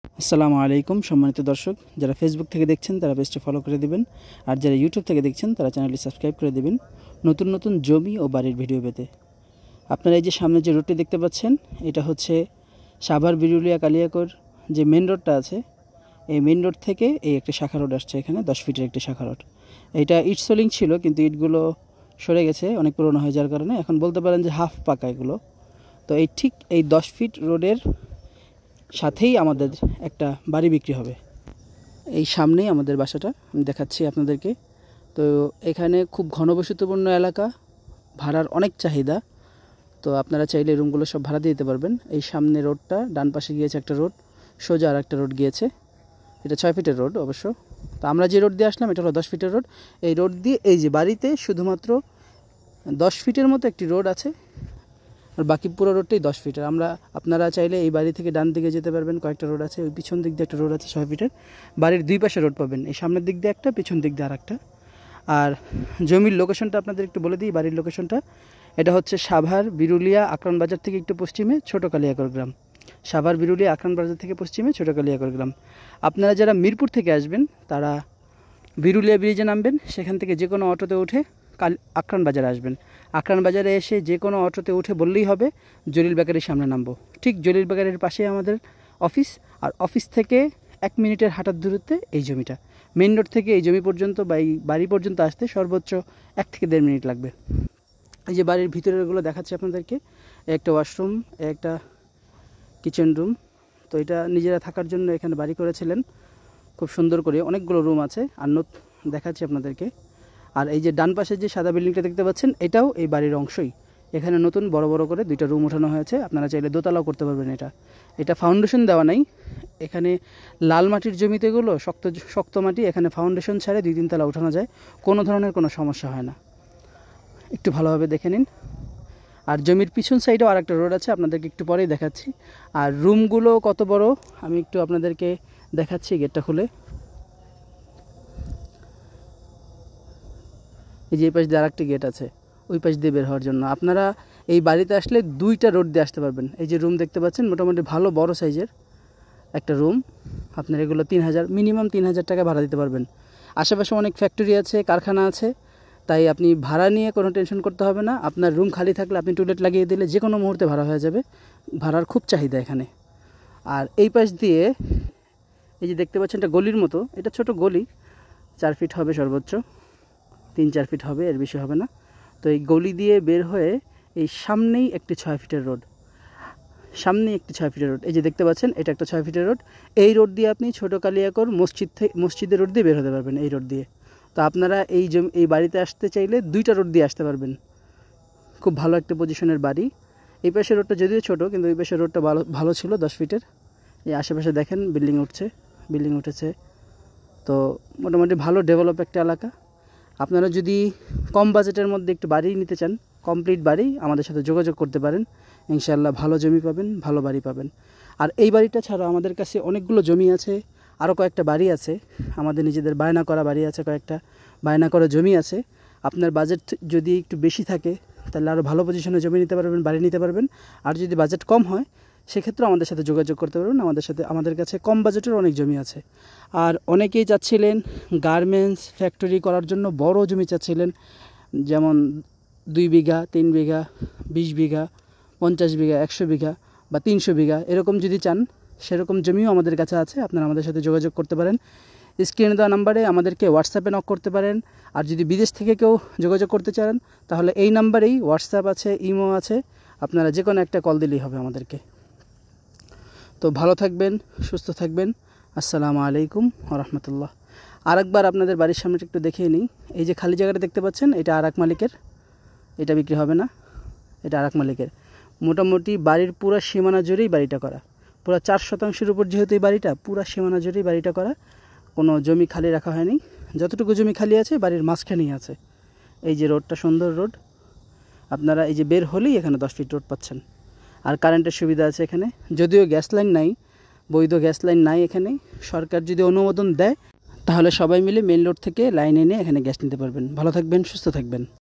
আসসালামু আলাইকুম সম্মানিত দর্শক, যারা ফেসবুক থেকে দেখছেন তারা পেজটি ফলো করে দিবেন, আর যারা ইউটিউব থেকে দেখছেন তারা চ্যানেলটি সাবস্ক্রাইব করে দিবেন নতুন নতুন জমি ও বাড়ির ভিডিও পেতে। আপনারা এই যে সামনে যে রোডটি দেখতে পাচ্ছেন, এটা হচ্ছে সাভার বিরুলিয়া কালিয়াকৈর যে মেন রোডটা আছে, এই মেন রোড থেকে এই একটা শাখা রোড আসছে। এখানে 10 ফিটের একটি শাখা রোড। এটা ইট সোলিং ছিল, কিন্তু ইটগুলো সরে গেছে অনেক পুরনো হয়ে যাওয়ার কারণে। এখন বলতে পারেন যে হাফ পাকা এগুলো। তো এই ঠিক এই 10 ফিট রোডের সাথেই আমাদের একটা বাড়ি বিক্রি হবে। এই সামনেই আমাদের বাসাটা আমি দেখাচ্ছি আপনাদেরকে। তো এখানে খুব ঘনবসতিপূর্ণ এলাকা, ভাড়ার অনেক চাহিদা। তো আপনারা চাইলে রুমগুলো সব ভাড়া দিয়ে দিতে পারবেন। এই সামনে রোডটা, ডান পাশে গিয়েছে একটা রোড, সোজা আর একটা রোড গিয়েছে। এটা 6 ফিটের রোড অবশ্য। তো আমরা যে রোড দিয়ে আসলাম এটা হলো 10 ফিটের রোড। এই রোড দিয়ে এই যে বাড়িতে শুধুমাত্র 10 ফিটের মতো একটি রোড আছে, আর বাকি পুরো রোডটাই 10 ফিটের। আপনারা চাইলে এই বাড়ি থেকে ডান দিকে যেতে পারবেন, কয়েকটা রোড আছে। ওই পিছন দিক দিয়ে একটা রোড আছে 6 ফিটের। বাড়ির দুই পাশে রোড পাবেন, এই সামনের দিক দিয়ে একটা, পিছন দিক দিয়ে আরেকটা। আর জমির লোকেশনটা আপনাদের একটু বলে দিই। বাড়ির লোকেশনটা এটা হচ্ছে সাভার বিরুলিয়া আকরান বাজার থেকে একটু পশ্চিমে ছোটো কালিয়াকৈর গ্রাম। সাভার বিরুলিয়া আকরান বাজার থেকে পশ্চিমে ছোটো কালিয়াকৈর গ্রাম। আপনারা যারা মিরপুর থেকে আসবেন তারা বিরুলিয়া ব্রিজে নামবেন, সেখান থেকে যে কোনো অটোতে উঠে আকরান বাজারে আসবেন। আকরান বাজারে এসে যে কোনো অটোতে উঠে বললেই হবে জলিল বেকারির সামনে নামবো। ঠিক জলিল বেকারির পাশে আমাদের অফিস, আর অফিস থেকে 1 মিনিটের হাঁটার দূরত্বে এই জমিটা। মেন রোড থেকে এই জমি পর্যন্ত বা এই বাড়ি পর্যন্ত আসতে সর্বোচ্চ 1 থেকে 1.5 মিনিট লাগবে। এই যে বাড়ির ভিতরেরগুলো দেখাচ্ছি আপনাদেরকে। একটা ওয়াশরুম, একটা কিচেন রুম। তো এটা নিজেরা থাকার জন্য এখানে বাড়ি করেছিলেন খুব সুন্দর করে, অনেকগুলো রুম আছে। আর দেখাচ্ছি আপনাদেরকে। আর এই যে ডান পাশে যে সাদা বিল্ডিংটা দেখতে পাচ্ছেন, এটাও এই বাড়ির অংশই। এখানে নতুন বড় বড় করে 2টা রুম ওঠানো হয়েছে। আপনারা চাইলে দোতলাও করতে পারবেন। এটা ফাউন্ডেশন দেওয়া নাই। এখানে লাল মাটির জমিতে এগুলো শক্ত মাটি, এখানে ফাউন্ডেশন ছাড়ে 2-3 তলা উঠানো যায়, কোনো ধরনের কোনো সমস্যা হয় না। একটু ভালোভাবে দেখে নিন। আর জমির পিছন সাইডেও আর একটা রোড আছে, আপনাদেরকে একটু পরেই দেখাচ্ছি। আর রুমগুলো কত বড় আমি একটু আপনাদেরকে দেখাচ্ছি। গেটটা খুলে এই যে এই পাশ দিয়ে আরেকটি গেট আছে, ওই পাশ দিয়ে বের হওয়ার জন্য। আপনারা এই বাড়িতে আসলে 2টা রোড দিয়ে আসতে পারবেন। এই যে রুম দেখতে পাচ্ছেন, মোটামুটি ভালো বড় সাইজের একটা রুম। আপনার এগুলো 3000, মিনিমাম 3000 টাকা ভাড়া দিতে পারবেন। আশেপাশে অনেক ফ্যাক্টরি আছে, কারখানা আছে, তাই আপনি ভাড়া নিয়ে কোনো টেনশন করতে হবে না। আপনার রুম খালি থাকলে আপনি টয়লেট লাগিয়ে দিলে যে কোনো মুহূর্তে ভাড়া হয়ে যাবে। ভাড়ার খুব চাহিদা এখানে। আর এই পাশ দিয়ে এই যে দেখতে পাচ্ছেন, এটা গলির মতো, এটা ছোট গলি, 4 ফিট হবে সর্বোচ্চ, 3-4 ফিট হবে, এর বেশি হবে না। তো এই গলি দিয়ে বের হয়ে এই সামনেই একটি 6 ফিটের রোড, সামনেই একটি 6 ফিটের রোড। এই যে দেখতে পাচ্ছেন, এটা একটা 6 ফিটের রোড। এই রোড দিয়ে আপনি ছোটো কালিয়াকৈর মসজিদের রোড দিয়ে বের হতে পারবেন, এই রোড দিয়ে। তো আপনারা এই বাড়িতে আসতে চাইলে 2টা রোড দিয়ে আসতে পারবেন। খুব ভালো একটা পজিশনের বাড়ি। এই পাশের রোডটা যদিও ছোট, কিন্তু এই পাশের রোডটা ভালো ছিল, 10 ফিটের। এই আশেপাশে দেখেন বিল্ডিং উঠেছে। তো মোটামুটি ভালো ডেভেলপ একটা এলাকা। আপনারা যদি কম বাজেটের মধ্যে একটু বাড়ি নিতে চান, কমপ্লিট বাড়ি, আমাদের সাথে যোগাযোগ করতে পারেন। ইনশাআল্লাহ ভালো জমি পাবেন, ভালো বাড়ি পাবেন। আর এই বাড়িটা ছাড়াও আমাদের কাছে অনেকগুলো জমি আছে, আরও কয়েকটা বাড়ি আছে, আমাদের নিজেদের বায়না করা বাড়ি আছে, কয়েকটা বায়না করা জমি আছে। আপনার বাজেট যদি একটু বেশি থাকে তাহলে আরও ভালো পজিশনে জমি নিতে পারবেন, বাড়ি নিতে পারবেন। আর যদি বাজেট কম হয় সেক্ষেত্রে আমাদের সাথে যোগাযোগ করতে পারবেন। আমাদের কাছে কম বাজেটের অনেক জমি আছে। আর অনেকেই চাচ্ছিলেন গার্মেন্টস ফ্যাক্টরি করার জন্য বড় জমি চাচ্ছিলেন, যেমন 2 বিঘা, 3 বিঘা, 20 বিঘা, 50 বিঘা, 100 বিঘা বা 300 বিঘা, এরকম যদি চান সেরকম জমিও আমাদের কাছে আছে। আপনারা আমাদের সাথে যোগাযোগ করতে পারেন। স্ক্রিনে দেওয়া নাম্বারে আমাদেরকে হোয়াটসঅ্যাপে নক করতে পারেন। আর যদি বিদেশ থেকে কেউ যোগাযোগ করতে চান তাহলে এই নাম্বারেই হোয়াটসঅ্যাপ আছে, ইমো আছে, আপনারা যে কোনো একটা কল দিলেই হবে আমাদেরকে। তো ভালো থাকবেন, সুস্থ থাকবেন। আসসালামু আলাইকুম ওয়া রাহমাতুল্লাহ। আরেকবার আপনাদের বাড়ির সামনেটা একটু দেখিয়ে নিই। এই যে খালি জায়গাটা দেখতে পাচ্ছেন, এটা আরেক মালিকের, এটা বিক্রি হবে না, এটা আরেক মালিকের। মোটামুটি বাড়ির পুরো সীমানা জুড়েই বাড়িটা করা, পুরো 4 শতাংশের উপর যেহেতু এই বাড়িটা, পুরো সীমানা জুড়েই বাড়িটা করা, কোনো জমি খালি রাখা হয়নি। যতটুকু জমি খালি আছে বাড়ির মাঝখানেই আছে। এই যে রোডটা, সুন্দর রোড। আপনারা এই যে বের হলেই এখানে 10 ফিট রোড পাচ্ছেন। আর কারেন্টের সুবিধা আছে এখানে, যদিও গ্যাস লাইন নাই, বৈধ গ্যাস লাইন নাই এখানে। সরকার যদি অনুমোদন দেয় তাহলে সবাই মিলে মেন রোড থেকে লাইন এনে এখানে গ্যাস নিতে পারবেন। ভালো থাকবেন, সুস্থ থাকবেন।